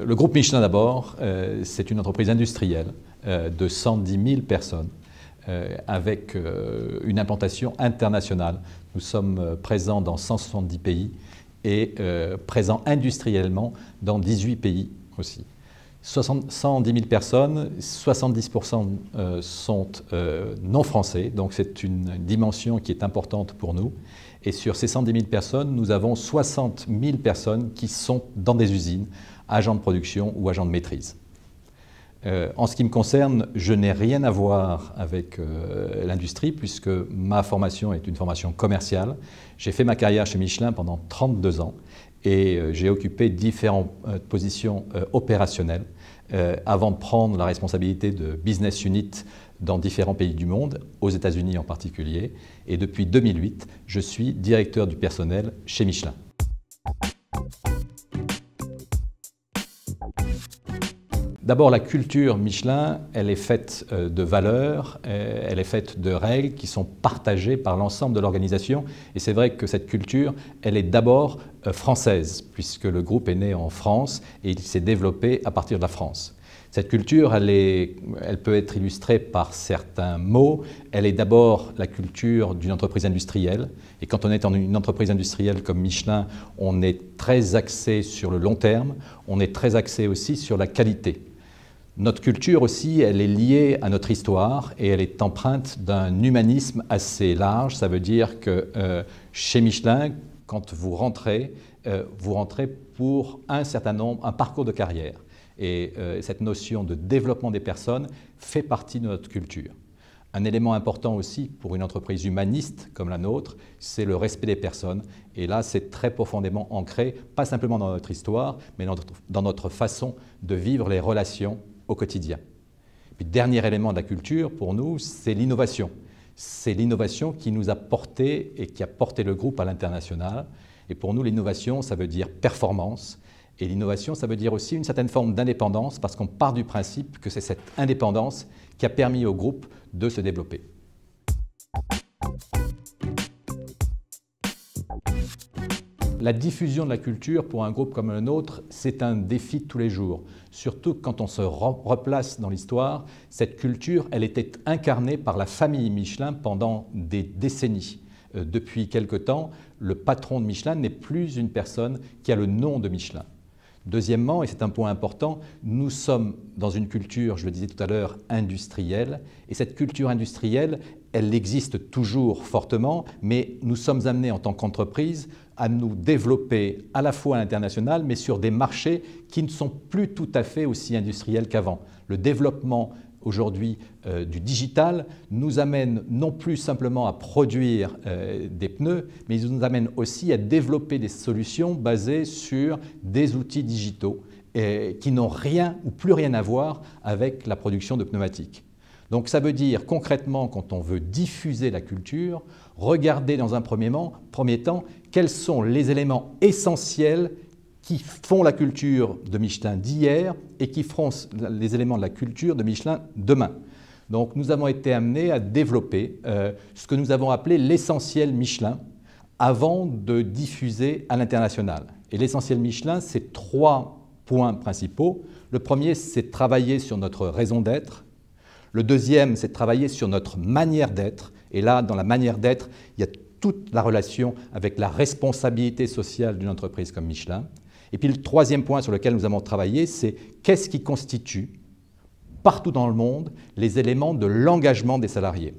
Le groupe Michelin d'abord, c'est une entreprise industrielle de 110 000 personnes avec une implantation internationale. Nous sommes présents dans 170 pays et présents industriellement dans 18 pays aussi. 110 000 personnes, 70% sont non français, donc c'est une dimension qui est importante pour nous. Et sur ces 110 000 personnes, nous avons 60 000 personnes qui sont dans des usines, agents de production ou agents de maîtrise. En ce qui me concerne, je n'ai rien à voir avec l'industrie puisque ma formation est une formation commerciale. J'ai fait ma carrière chez Michelin pendant 32 ans et j'ai occupé différentes positions opérationnelles avant de prendre la responsabilité de business unit dans différents pays du monde, aux États-Unis en particulier. Et depuis 2008, je suis directeur du personnel chez Michelin. D'abord, la culture Michelin, elle est faite de valeurs, elle est faite de règles qui sont partagées par l'ensemble de l'organisation. Et c'est vrai que cette culture, elle est d'abord française, puisque le groupe est né en France et il s'est développé à partir de la France. Cette culture, elle peut être illustrée par certains mots. Elle est d'abord la culture d'une entreprise industrielle. Et quand on est dans une entreprise industrielle comme Michelin, on est très axé sur le long terme, on est très axé aussi sur la qualité. Notre culture aussi, elle est liée à notre histoire et elle est empreinte d'un humanisme assez large. Ça veut dire que chez Michelin, quand vous rentrez pour un parcours de carrière. Et cette notion de développement des personnes fait partie de notre culture. Un élément important aussi pour une entreprise humaniste comme la nôtre, c'est le respect des personnes. Et là, c'est très profondément ancré, pas simplement dans notre histoire, mais dans notre façon de vivre les relations au quotidien. Puis, dernier élément de la culture, pour nous, c'est l'innovation. C'est l'innovation qui nous a porté et qui a porté le groupe à l'international. Et pour nous, l'innovation, ça veut dire performance. Et l'innovation, ça veut dire aussi une certaine forme d'indépendance, parce qu'on part du principe que c'est cette indépendance qui a permis au groupe de se développer. La diffusion de la culture pour un groupe comme le nôtre, c'est un défi de tous les jours. Surtout quand on se replace dans l'histoire, cette culture, elle était incarnée par la famille Michelin pendant des décennies. Depuis quelque temps, le patron de Michelin n'est plus une personne qui a le nom de Michelin. Deuxièmement, et c'est un point important, nous sommes dans une culture, je le disais tout à l'heure, industrielle. Et cette culture industrielle, elle existe toujours fortement, mais nous sommes amenés en tant qu'entreprise à nous développer à la fois à l'international, mais sur des marchés qui ne sont plus tout à fait aussi industriels qu'avant. Le développement aujourd'hui du digital nous amène non plus simplement à produire des pneus, mais il nous amène aussi à développer des solutions basées sur des outils digitaux qui n'ont rien ou plus rien à voir avec la production de pneumatiques. Donc ça veut dire concrètement, quand on veut diffuser la culture, regarder dans un premier temps quels sont les éléments essentiels qui font la culture de Michelin d'hier et qui feront les éléments de la culture de Michelin demain. Donc nous avons été amenés à développer ce que nous avons appelé l'essentiel Michelin avant de diffuser à l'international. Et l'essentiel Michelin, c'est 3 points principaux. Le premier, c'est de travailler sur notre raison d'être. Le deuxième, c'est de travailler sur notre manière d'être. Et là, dans la manière d'être, il y a toute la relation avec la responsabilité sociale d'une entreprise comme Michelin. Et puis le troisième point sur lequel nous avons travaillé, c'est qu'est-ce qui constitue, partout dans le monde, les éléments de l'engagement des salariés.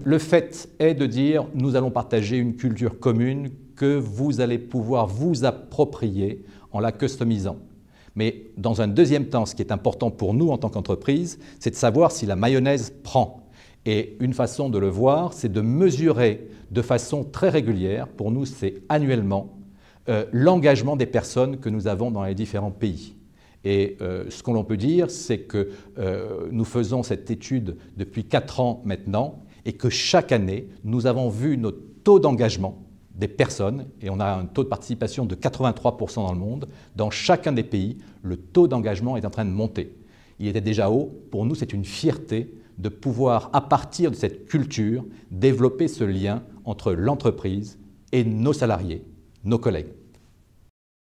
Le fait est de dire, nous allons partager une culture commune que vous allez pouvoir vous approprier en la customisant. Mais dans un deuxième temps, ce qui est important pour nous en tant qu'entreprise, c'est de savoir si la mayonnaise prend. Et une façon de le voir, c'est de mesurer de façon très régulière, pour nous c'est annuellement, l'engagement des personnes que nous avons dans les différents pays. Et ce que l'on peut dire, c'est que nous faisons cette étude depuis 4 ans maintenant et que chaque année, nous avons vu notre taux d'engagement des personnes, et on a un taux de participation de 83% dans le monde, dans chacun des pays, le taux d'engagement est en train de monter. Il était déjà haut, pour nous c'est une fierté de pouvoir, à partir de cette culture, développer ce lien entre l'entreprise et nos salariés. nos collègues.